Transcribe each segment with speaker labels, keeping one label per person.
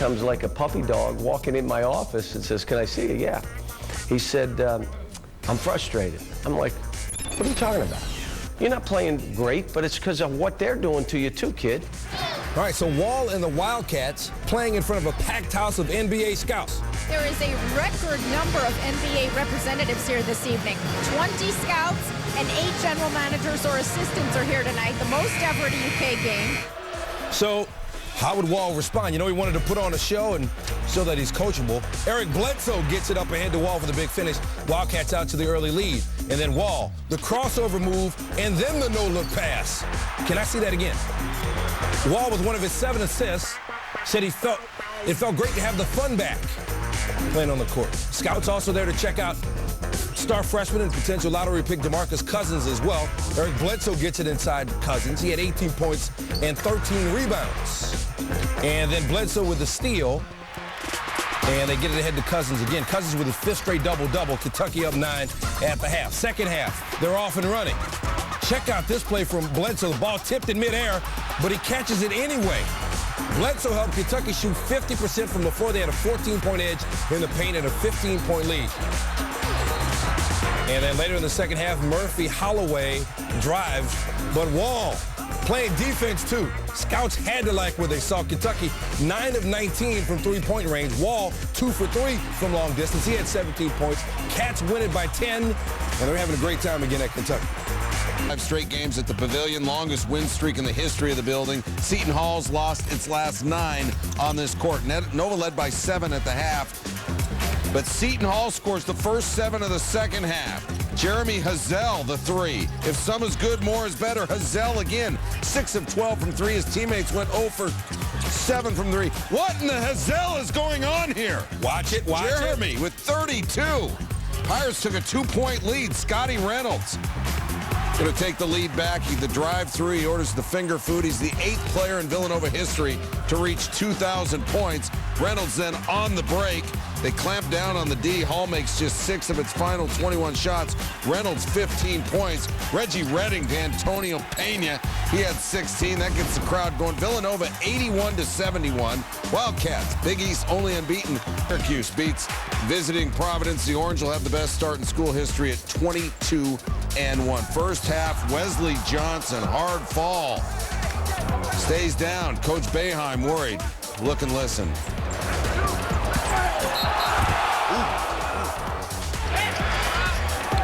Speaker 1: comes like a puppy dog walking in my office and says, "Can I see you?" "Yeah." He said, "I'm frustrated." I'm like, "What are you talking about? You're not playing great, but it's because of what they're doing to you too, kid."
Speaker 2: All right, so Wall and the Wildcats playing in front of a packed house of NBA scouts.
Speaker 3: There is a record number of NBA representatives here this evening. 20 scouts and 8 general managers or assistants are here tonight, the most ever at a UK game.
Speaker 2: So how would Wall respond? You know, he wanted to put on a show and show that he's coachable. Eric Bledsoe gets it up ahead to Wall for the big finish. Wildcats out to the early lead. And then Wall, the crossover move, and then the no-look pass. Can I see that again? Wall, with one of his 7 assists, said it felt great to have the fun back playing on the court. Scouts also there to check out star freshman and potential lottery pick DeMarcus Cousins as well. Eric Bledsoe gets it inside Cousins. He had 18 points and 13 rebounds. And then Bledsoe with the steal. And they get it ahead to Cousins again. Cousins with his 5th straight double-double. Kentucky up 9 at the half. Second half, they're off and running. Check out this play from Bledsoe. The ball tipped in midair, but he catches it anyway. Bledsoe helped Kentucky shoot 50% from the floor. They had a 14-point edge in the paint and a 15-point lead. And then later in the second half, Murphy Holloway drives, but Wall playing defense too. Scouts had to like what they saw. Kentucky 9 of 19 from three-point range. Wall 2 for 3 from long distance. He had 17 points. Cats win it by 10, and they're having a great time again at Kentucky.
Speaker 4: 5 straight games at the Pavilion, longest win streak in the history of the building. Seton Hall's lost its last 9 on this court. Nova led by 7 at the half, but Seton Hall scores the first 7 of the second half. Jeremy Hazel, the 3. If some is good, more is better. Hazel again, 6 of 12 from 3. His teammates went 0 for 7 from 3. What in the Hazel is going on here?
Speaker 2: Watch it, watch it.
Speaker 4: Jeremy with 32. Pirates took a 2-point lead. Scotty Reynolds going to take the lead back. The drive-through, he orders the finger food. He's the 8th player in Villanova history to reach 2,000 points. Reynolds then on the break. They clamp down on the D. Hall makes just 6 of its final 21 shots. Reynolds 15 points. Reggie Redding to Antonio Pena. He had 16. That gets the crowd going. Villanova 81-71. Wildcats, Big East only unbeaten. Syracuse beats visiting Providence. The Orange will have the best start in school history at 22-1. First half, Wesley Johnson, hard fall. Stays down. Coach Boeheim worried. Look and listen.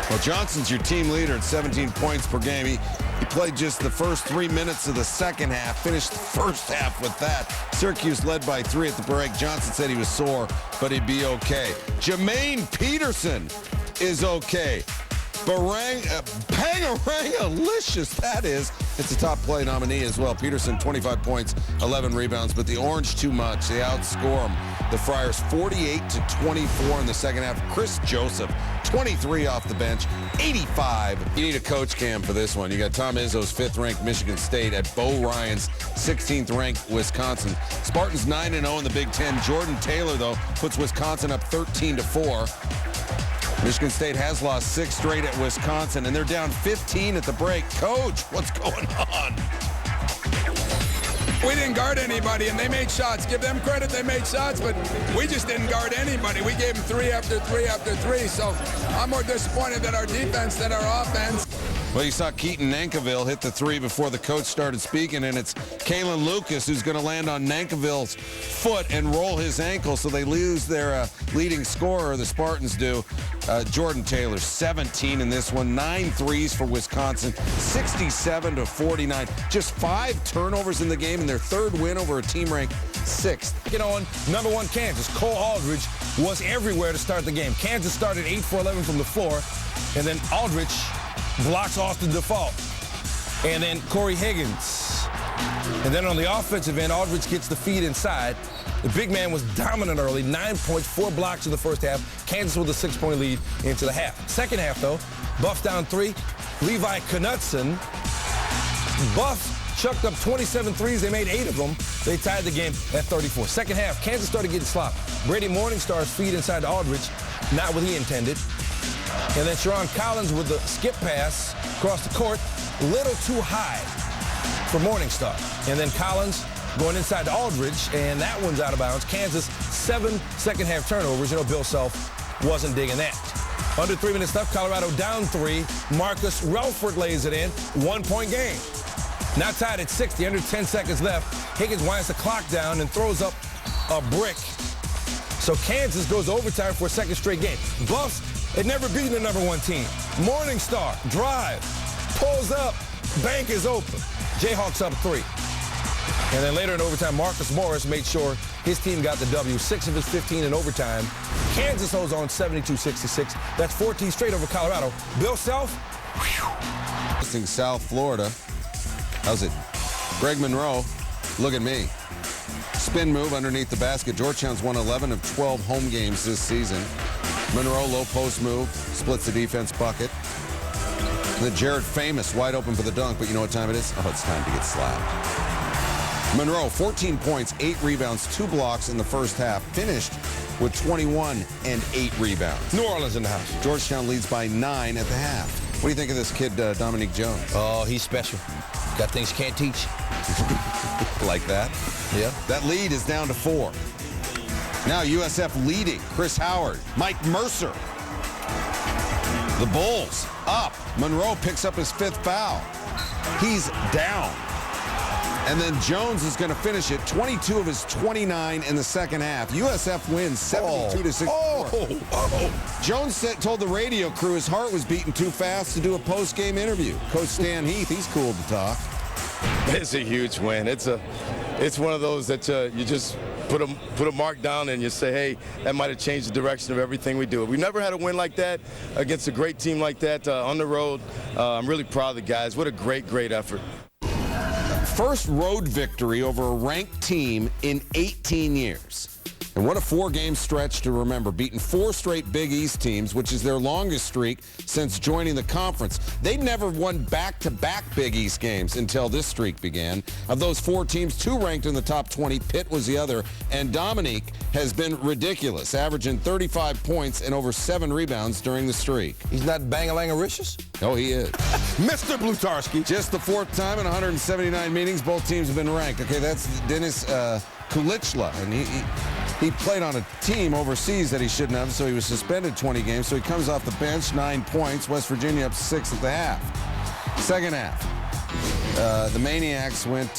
Speaker 4: Well, Johnson's your team leader at 17 points per game. He played just the first 3 minutes of the second half, finished the first half with that. Syracuse led by 3 at the break. Johnson said he was sore, but he'd be okay. Jermaine Peterson is okay. Bang-a-rang-a-licious, that is. It's a top play nominee as well. Peterson, 25 points, 11 rebounds, but the Orange too much. They outscore them. The Friars 48-24 in the second half. Chris Joseph, 23 off the bench, 85. You need a coach cam for this one. You got Tom Izzo's 5th-ranked Michigan State at Bo Ryan's 16th-ranked Wisconsin. Spartans 9-0 in the Big Ten. Jordan Taylor, though, puts Wisconsin up 13-4. Michigan State has lost 6 straight at Wisconsin, and they're down 15 at the break. Coach, what's going on?
Speaker 5: We didn't guard anybody, and they made shots. Give them credit, they made shots, but we just didn't guard anybody. We gave them 3 after 3 after 3, so I'm more disappointed in our defense than our offense.
Speaker 4: Well, you saw Keaton Nankivell hit the 3 before the coach started speaking, and it's Kalen Lucas who's going to land on Nankivell's foot and roll his ankle, so they lose their leading scorer, the Spartans do. Jordan Taylor, 17 in this one, 9 threes for Wisconsin, 67-49. Just 5 turnovers in the game, and their 3rd win over a team ranked 6th.
Speaker 2: Get on number 1 Kansas. Cole Aldridge was everywhere to start the game. Kansas started 8 for 11 from the floor, and then Aldridge blocks Austin Default. And then Corey Higgins. And then on the offensive end, Aldridge gets the feed inside. The big man was dominant early, 9 points, 4 blocks in the first half. Kansas with a 6-point lead into the half. Second half, though, Buff down 3. Levi Knutson. Buff chucked up 27 threes. They made 8 of them. They tied the game at 34. Second half, Kansas started getting sloppy. Brady Morningstar's feed inside to Aldridge, not what he intended. And then Sharon Collins with the skip pass across the court, little too high for Morningstar. And then Collins going inside to Aldridge, and that one's out of bounds. Kansas, 7 second-half turnovers. You know, Bill Self wasn't digging that. Under 3 minutes left, Colorado down 3. Marcus Relford lays it in. 1-point game. Now tied at 60, under 10 seconds left. Higgins winds the clock down and throws up a brick. So Kansas goes to overtime for a second straight game. Buffs had never beaten the number 1 team. Morningstar, drive, pulls up, bank is open. Jayhawks up 3. And then later in overtime, Marcus Morris made sure his team got the W, 6 of his 15 in overtime. Kansas holds on 72-66. That's 14 straight over Colorado. Bill Self.
Speaker 4: South Florida. How's it? Greg Monroe, look at me. Spin move underneath the basket. Georgetown's won 11 of 12 home games this season. Monroe, low post move, splits the defense bucket. And then Jared Famous, wide open for the dunk, but you know what time it is? Oh, it's time to get slapped. Monroe, 14 points, 8 rebounds, 2 blocks in the first half. Finished with 21 and 8 rebounds.
Speaker 2: New Orleans in the house.
Speaker 4: Georgetown leads by 9 at the half. What do you think of this kid, Dominique Jones?
Speaker 2: Oh, he's special. Got things you can't teach.
Speaker 4: Like that?
Speaker 2: Yeah.
Speaker 4: That lead is down to 4. Now USF leading. Chris Howard, Mike Mercer. The Bulls up. Monroe picks up his 5th foul. He's down. And then Jones is going to finish it. 22 of his 29 in the second half. USF wins 72-64. Jones told the radio crew his heart was beating too fast to do a post-game interview. Coach Stan Heath, he's cool to talk.
Speaker 6: It's a huge win. It's one of those that you just put a mark down and you say, hey, that might have changed the direction of everything we do. We've never had a win like that against a great team like that on the road. I'm really proud of the guys. What a great effort.
Speaker 4: First road victory over a ranked team in 18 years. And what a 4-game stretch to remember, beating 4 straight Big East teams, which is their longest streak since joining the conference. They'd never won back-to-back Big East games until this streak began. Of those 4 teams, 2 ranked in the top 20. Pitt was the other. And Dominique has been ridiculous, averaging 35 points and over 7 rebounds during the streak.
Speaker 2: He's not bang-a-lang-a-ricious?
Speaker 4: Oh, he is.
Speaker 2: Mr. Blutarski.
Speaker 4: Just the 4th time in 179 meetings, both teams have been ranked. Okay, that's Dennis Kulichla, and he played on a team overseas that he shouldn't have, so he was suspended 20 games. So he comes off the bench, 9 points. West Virginia up 6 at the half. Second half, the Maniacs went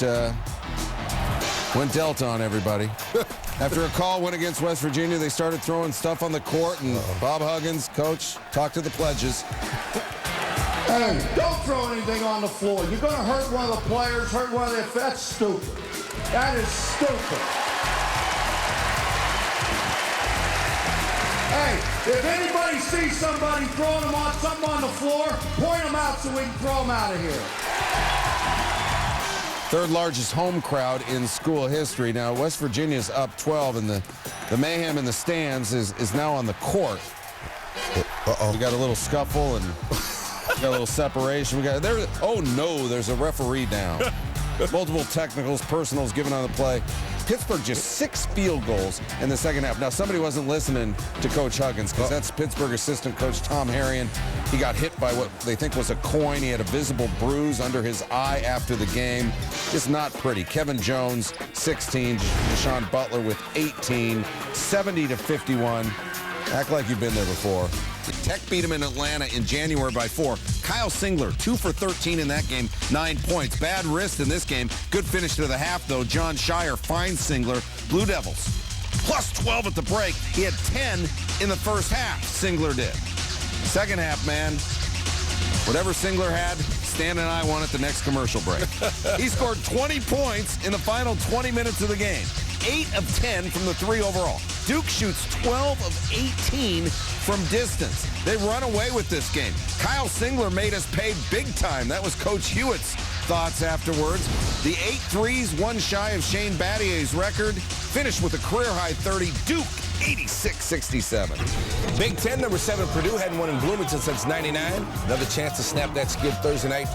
Speaker 4: Delta on everybody. After a call went against West Virginia, they started throwing stuff on the court, and Bob Huggins, coach, talked to the pledges.
Speaker 7: Hey, don't throw anything on the floor. You're going to hurt one of the players, hurt one of their... That's stupid. That is stupid. Hey, if anybody sees somebody throwing something on the floor, point them out so we can throw them out of here.
Speaker 4: 3rd largest home crowd in school history. Now, West Virginia's up 12, and the mayhem in the stands is now on the court. We got a little scuffle and got a little separation. There's a referee down. Multiple technicals, personals given on the play. Pittsburgh just 6 field goals in the second half. Now, somebody wasn't listening to Coach Huggins because that's Pittsburgh assistant coach Tom Harrion. He got hit by what they think was a coin. He had a visible bruise under his eye after the game. Just not pretty. Kevin Jones, 16. Deshaun Butler with 18. 70-51. Act like you've been there before. Tech beat him in Atlanta in January by 4. Kyle Singler, 2 for 13 in that game, 9 points. Bad wrist in this game. Good finish to the half, though. John Shire finds Singler. Blue Devils, plus 12 at the break. He had 10 in the first half, Singler did. Second half, man, whatever Singler had, Stan and I won at the next commercial break. He scored 20 points in the final 20 minutes of the game. 8 of 10 from the 3 overall. Duke shoots 12 of 18 from distance. They run away with this game. Kyle Singler made us pay big time. That was Coach Hewitt's thoughts afterwards. The 8 threes, 1 shy of Shane Battier's record. Finished with a career-high 30. Duke, 86-67.
Speaker 2: Big Ten, number 7, Purdue hadn't won in Bloomington since '99. Another chance to snap that skid Thursday night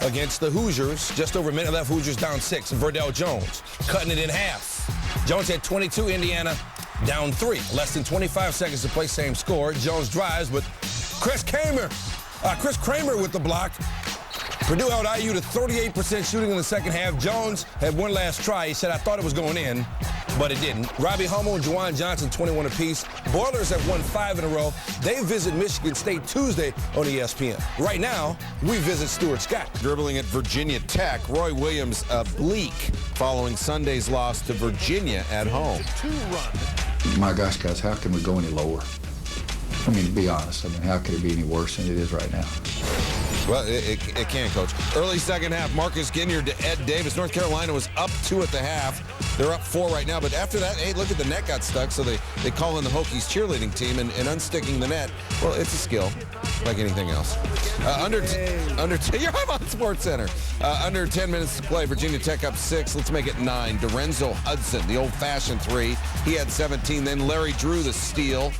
Speaker 2: against the Hoosiers. Just over a minute left, Hoosiers down 6. Verdell Jones cutting it in half. Jones had 22, Indiana down 3. Less than 25 seconds to play, same score. Jones drives, but Chris Kramer with the block. Purdue held IU to 38% shooting in the second half. Jones had one last try. He said, I thought it was going in, but it didn't. Robbie Hummel and Juwan Johnson, 21 apiece. Boilers have won 5 in a row. They visit Michigan State Tuesday on ESPN. Right now, we visit Stuart Scott.
Speaker 4: Dribbling at Virginia Tech, Roy Williams bleak following Sunday's loss to Virginia at home.
Speaker 8: My gosh, guys, how can we go any lower? I mean, to be honest, I mean, how could it be any worse than it is right now?
Speaker 4: Well, it can, Coach. Early second half, Marcus Ginyard to Ed Davis. North Carolina was up 2 at the half. They're up 4 right now. But after that, hey, look at the net got stuck, so they call in the Hokies cheerleading team, and unsticking the net, well, it's a skill, like anything else. You're on SportsCenter. Under 10 minutes to play. Virginia Tech up 6. Let's make it 9. Dorenzo Hudson, the old-fashioned 3. He had 17. Then Larry Drew, the steal.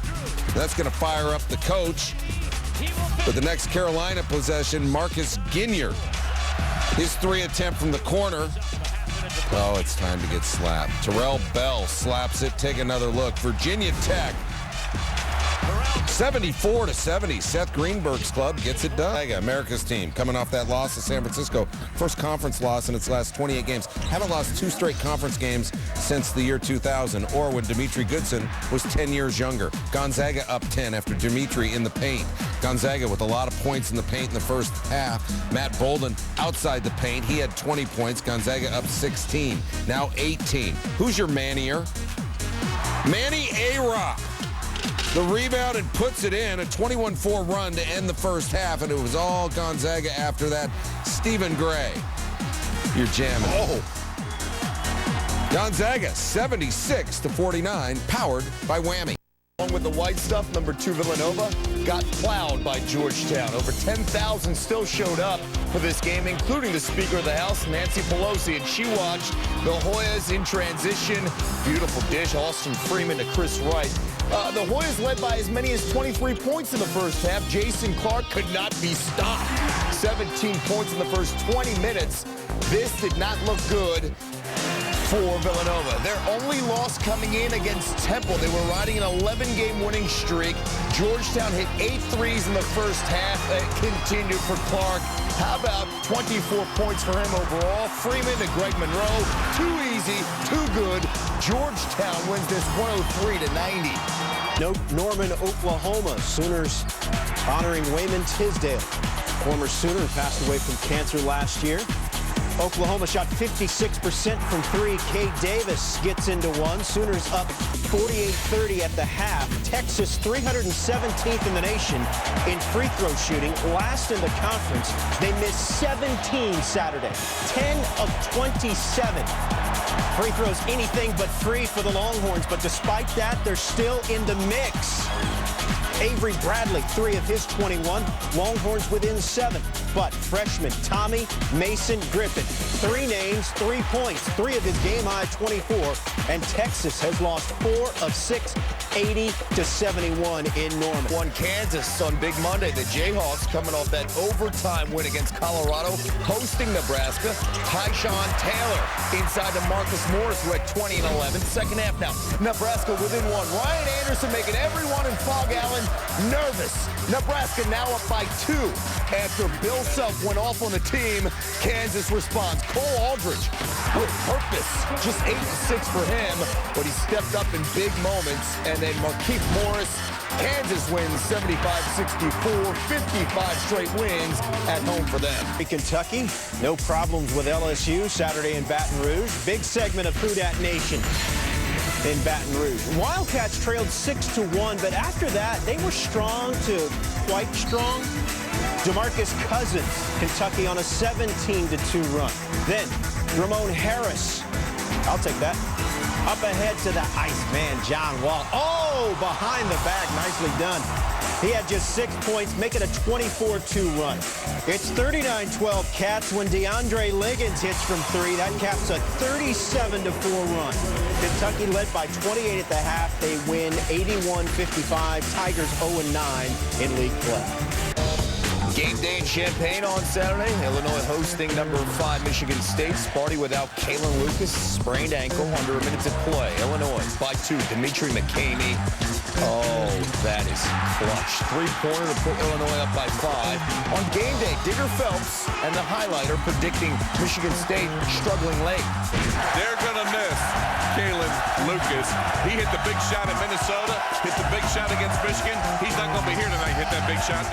Speaker 4: That's going to fire up the coach. But the next Carolina possession, Marcus Ginyard. His 3 attempt from the corner. Oh, it's time to get slapped. Terrell Bell slaps it. Take another look. Virginia Tech. 74-70. Seth Greenberg's club gets it done. America's team coming off that loss to San Francisco. First conference loss in its last 28 games. Haven't lost 2 straight conference games since the year 2000, or when Dimitri Goodson was 10 years younger. Gonzaga up 10 after Dimitri in the paint. Gonzaga with a lot of points in the paint in the first half. Matt Bolden outside the paint. He had 20 points. Gonzaga up 16. Now 18. Who's your Mannier? Manny A-Rock. The rebound and puts it in, a 21-4 run to end the first half, and it was all Gonzaga after that. Stephen Gray, you're jamming. Oh. Gonzaga, 76-49, powered by Whammy.
Speaker 9: Along with the white stuff, number 2 Villanova got plowed by Georgetown. Over 10,000 still showed up for this game, including the Speaker of the House, Nancy Pelosi, and she watched the Hoyas in transition. Beautiful dish, Austin Freeman to Chris Wright. The Hoyas led by as many as 23 points in the first half. Jason Clark could not be stopped. 17 points in the first 20 minutes. This did not look good for Villanova. Their only loss coming in against Temple. They were riding an 11-game winning streak. Georgetown hit 8 threes in the first half. It continued for Clark. How about 24 points for him overall? Freeman to Greg Monroe. Too easy, too good. Georgetown wins this 103-90.
Speaker 10: Norman, Oklahoma. Sooners honoring Wayman Tisdale, former Sooner who passed away from cancer last year. Oklahoma shot 56% from 3. Cade Davis gets into one. Sooners up 48-30 at the half. Texas 317th in the nation in free throw shooting. Last in the conference. They missed 17 Saturday. 10 of 27. Free throws anything but free for the Longhorns, but despite that, they're still in the mix. Avery Bradley, 3 of his 21. Longhorns within 7. But freshman Tommy Mason Griffin, 3 names, 3 points, 3 of his game-high 24. And Texas has lost 4 of 6, 80-71 in Norman.
Speaker 9: Won Kansas on Big Monday. The Jayhawks coming off that overtime win against Colorado, hosting Nebraska. Tyshawn Taylor inside to Marcus Morris, who had 20 and 11. Second half now. Nebraska within 1. Ryan Anderson making everyone in Fog Allen nervous. Nebraska now up by 2 after Bill Self went off on the team. Kansas responds. Cole Aldridge with purpose. Just 8 and 6 for him, but he stepped up in big moments. And then Markieff Morris. Kansas wins 75-64, 55 straight wins at home for them.
Speaker 10: Kentucky, no problems with LSU Saturday in Baton Rouge. Big segment of Who Dat Nation in Baton Rouge. Wildcats trailed 6-1, but after that, they were strong to quite strong. DeMarcus Cousins, Kentucky on a 17-2 run. Then Ramon Harris, I'll take that. Up ahead to the Iceman, John Wall. Oh, behind the back, nicely done. He had just 6 points, make it a 24-2 run. It's 39-12 Cats when DeAndre Liggins hits from 3. That caps a 37-4 run. Kentucky led by 28 at the half. They win 81-55. Tigers 0-9 in league play.
Speaker 9: Game day in Champaign on Saturday. Illinois hosting number 5 Michigan State. Sparty without Kalen Lucas, sprained ankle, under a minute to play. Illinois by 2. Dimitri McCamey. Oh, that is clutch. 3-pointer to put Illinois up by 5. On game day, Digger Phelps and the highlighter predicting Michigan State struggling late.
Speaker 11: They're going to miss Kalen Lucas. He hit the big shot in Minnesota, hit the big shot against Michigan. He's not going to be here tonight, hit that big shot.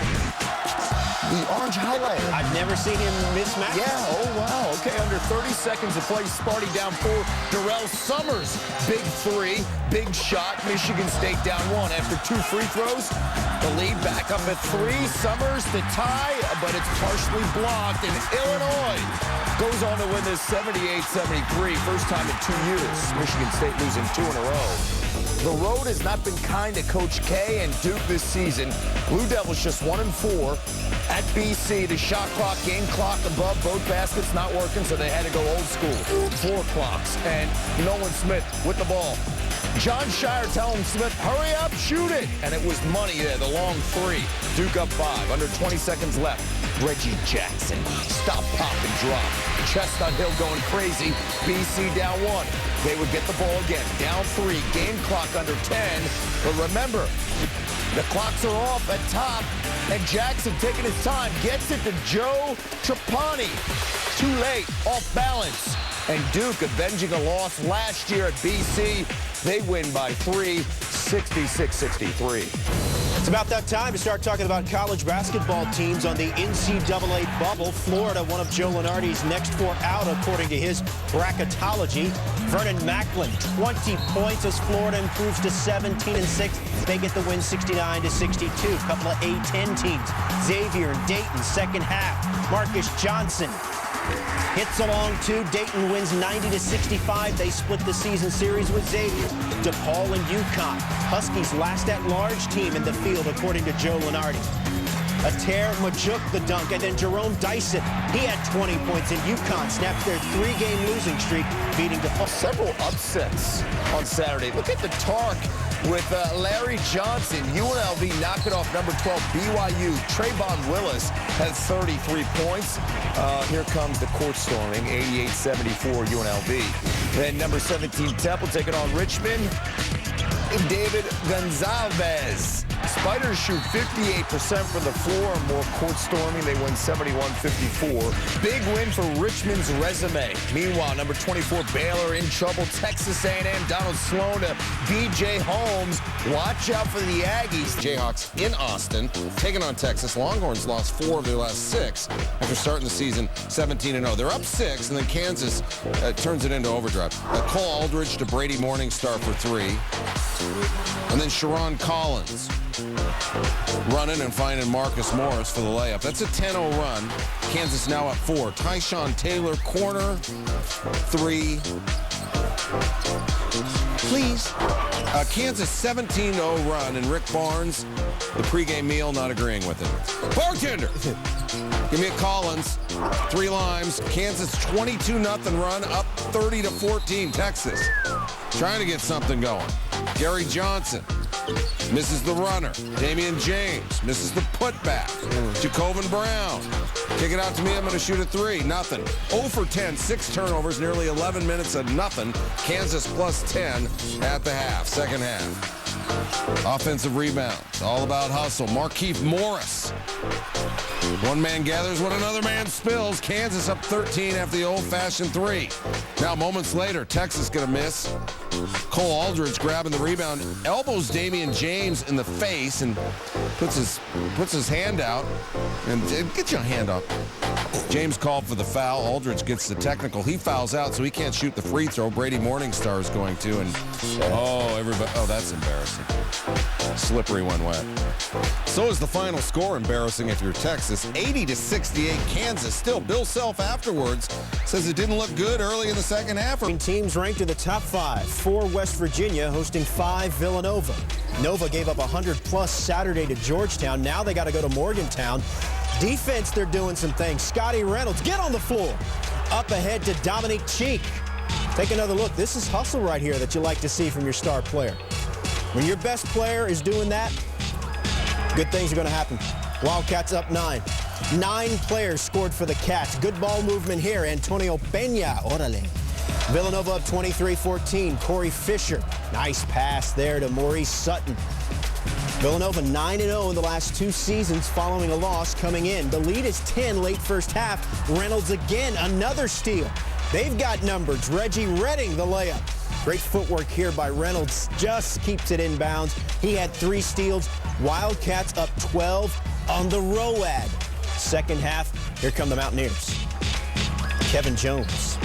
Speaker 9: The orange highlighter.
Speaker 10: I've never seen him miss matches.
Speaker 9: Yeah, oh wow. Okay, under 30 seconds to play. Sparty down 4. Darrell Summers, big 3, big shot. Michigan State down 1 after 2 free throws. The lead back up at 3. Summers to tie, but it's partially blocked. And Illinois goes on to win this 78-73. First time in 2 years. Michigan State losing 2 in a row. The road has not been kind to Coach K and Duke this season. Blue Devils just 1-4. At BC, the shot clock, game clock above both baskets not working, so they had to go old school. 4 clocks, and Nolan Smith with the ball. John Shire telling Smith, hurry up, shoot it. And it was money there, the long 3. Duke up 5, under 20 seconds left. Reggie Jackson, stop, pop, and drop. Chestnut Hill going crazy. BC down 1. They would get the ball again. Down 3, game clock under 10. But remember, the clocks are off at top, and Jackson taking his time, gets it to Joe Trapani. Too late, off balance. And Duke avenging a loss last year at BC. They win by 3, 66-63.
Speaker 10: It's about that time to start talking about college basketball teams on the NCAA bubble. Florida, one of Joe Lunardi's next 4 out, according to his bracketology. Vernon Macklin, 20 points as Florida improves to 17-6. They get the win 69-62. Couple of A-10 teams. Xavier and Dayton, second half. Marcus Johnson hits along 2. Dayton wins 90-65. They split the season series with Xavier. DePaul and UConn. Huskies last at-large team in the field, according to Joe Lunardi. Ater Majuk the dunk, and then Jerome Dyson. He had 20 points, and UConn snapped their 3-game losing streak, beating DePaul.
Speaker 9: Several upsets on Saturday. Look at the talk with Larry Johnson. UNLV knocking off number 12 BYU. Trayvon Willis has 33 points. Here comes the court storming, 88-74 UNLV. Then number 17 Temple taking on Richmond. David Gonzalez. Spiders shoot 58% from the floor. More court storming. They win 71-54. Big win for Richmond's resume. Meanwhile, number 24 Baylor in trouble. Texas A&M, Donald Sloan to B.J. Holmes. Watch out for the Aggies. Jayhawks in Austin, taking on Texas. Longhorns lost 4 of their last 6 after starting the season 17-0. They're up 6, and then Kansas turns it into overdrive. Cole Aldridge to Brady Morningstar for 3. And then Sharon Collins running and finding Marcus Morris for the layup. That's a 10-0 run. Kansas now at 4. Tyshawn Taylor, corner, 3. Please. Kansas 17-0 run, and Rick Barnes, the pregame meal, not agreeing with it. Bartender, give me a Collins. 3 limes. Kansas 22-0 run, up 30-14. Texas trying to get something going. Gary Johnson misses the runner. Damian James misses the putback. Jacobin Brown. Kick it out to me. I'm going to shoot a 3. Nothing. 0 for 10. 6 turnovers. Nearly 11 minutes of nothing. Kansas plus 10 at the half. Second half. Offensive rebounds. All about hustle. Markieff Morris. One man gathers when another man spills. Kansas up 13 after the old-fashioned 3. Now, moments later, Texas going to miss. Cole Aldridge grabbing the rebound, elbows Damian James in the face and puts his hand out. And get your hand up. James called for the foul. Aldridge gets the technical. He fouls out, so he can't shoot the free throw. Brady Morningstar is going to, and that's embarrassing. Slippery when wet. So is the final score embarrassing if you're Texas. 80-68 Kansas. Still, Bill Self afterwards says it didn't look good early in the second half.
Speaker 10: Teams ranked in the top 5. 4 West Virginia hosting 5 Villanova. Nova gave up 100+ Saturday to Georgetown. Now they got to go to Morgantown. Defense, they're doing some things. Scotty Reynolds, get on the floor. Up ahead to Dominique Cheek. Take another look. This is hustle right here that you like to see from your star player. When your best player is doing that, good things are going to happen. Wildcats up 9. 9 players scored for the Cats. Good ball movement here. Antonio Peña, orale. Villanova up 23-14. Corey Fisher, nice pass there to Maurice Sutton. Villanova 9-0 in the last 2 seasons following a loss coming in. The lead is 10 late first half. Reynolds again, another steal. They've got numbers. Reggie Redding, the layup. Great footwork here by Reynolds. Just keeps it in bounds. He had 3 steals. Wildcats up 12 on the ROAD. Second half, here come the Mountaineers. Kevin Jones.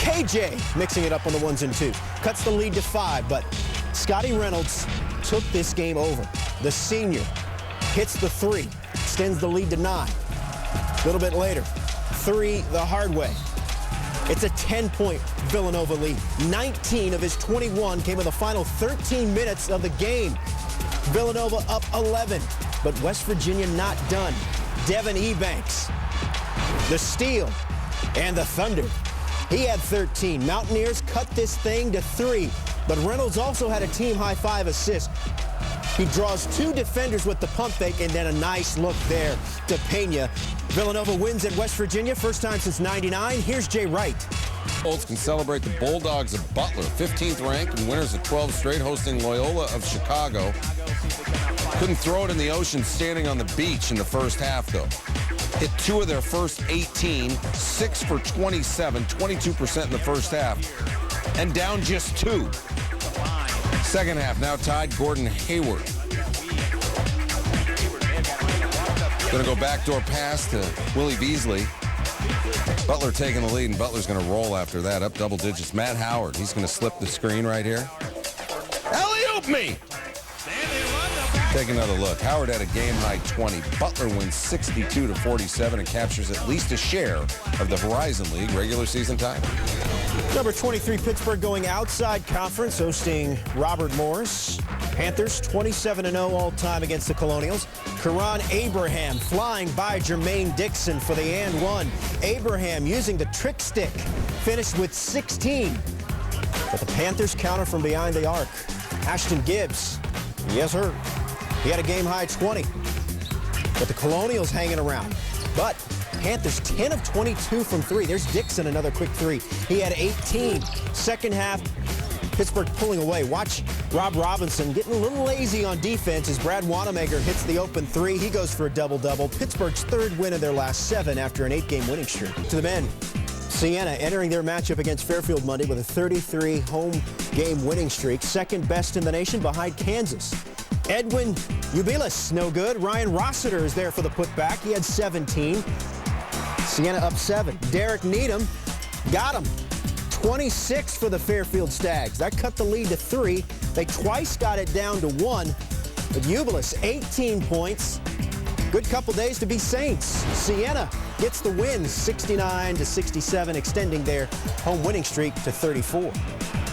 Speaker 10: KJ mixing it up on the 1s and 2s. Cuts the lead to 5, but Scotty Reynolds took this game over. The senior hits the 3, extends the lead to 9. A little bit later, 3 the hard way. It's a 10-point Villanova lead. 19 of his 21 came in the final 13 minutes of the game. Villanova up 11, but West Virginia not done. Devin Ebanks, the steal, and the thunder. He had 13. Mountaineers cut this thing to 3, but Reynolds also had a team-high 5 assists. He draws 2 defenders with the pump fake, and then a nice look there to Peña. Villanova wins at West Virginia, first time since '99. Here's Jay Wright.
Speaker 4: Colts can celebrate the Bulldogs of Butler, 15th ranked and winners of 12 straight, hosting Loyola of Chicago. Couldn't throw it in the ocean standing on the beach in the first half, though. Hit 2 of their first 18, 6 for 27, 22% in the first half, and down just 2. Second half, now tied, Gordon Hayward. Going to go backdoor pass to Willie Beasley. Butler taking the lead, and Butler's going to roll after that, up double digits. Matt Howard, he's going to slip the screen right here. Alley-oop me! Take another look. Howard had a game-high 20. Butler wins 62-47 and captures at least a share of the Horizon League regular season title.
Speaker 10: Number 23, Pittsburgh going outside conference, hosting Robert Morris. Panthers 27-0 all-time against the Colonials. Karan Abraham flying by Jermaine Dixon for the and one. Abraham using the trick stick, finished with 16. But the Panthers counter from behind the arc. Ashton Gibbs, yes sir, he had a game-high 20. But the Colonials hanging around. But Panthers 10 of 22 from 3. There's Dixon, another quick 3. He had 18. Second half, Pittsburgh pulling away. Watch Rob Robinson getting a little lazy on defense as Brad Wanamaker hits the open 3. He goes for a double-double. Pittsburgh's 3rd win of their last 7 after an 8-game winning streak. To the men, Siena entering their matchup against Fairfield Monday with a 33 home game winning streak, 2nd best in the nation behind Kansas. Edwin Ubilis, no good. Ryan Rossiter is there for the putback. He had 17. Siena up 7. Derek Needham got him. 26 for the Fairfield Stags. That cut the lead to 3. They twice got it down to 1. But Ubilis, 18 points. Good couple days to be Saints. Siena gets the win, 69-67, extending their home winning streak to 34.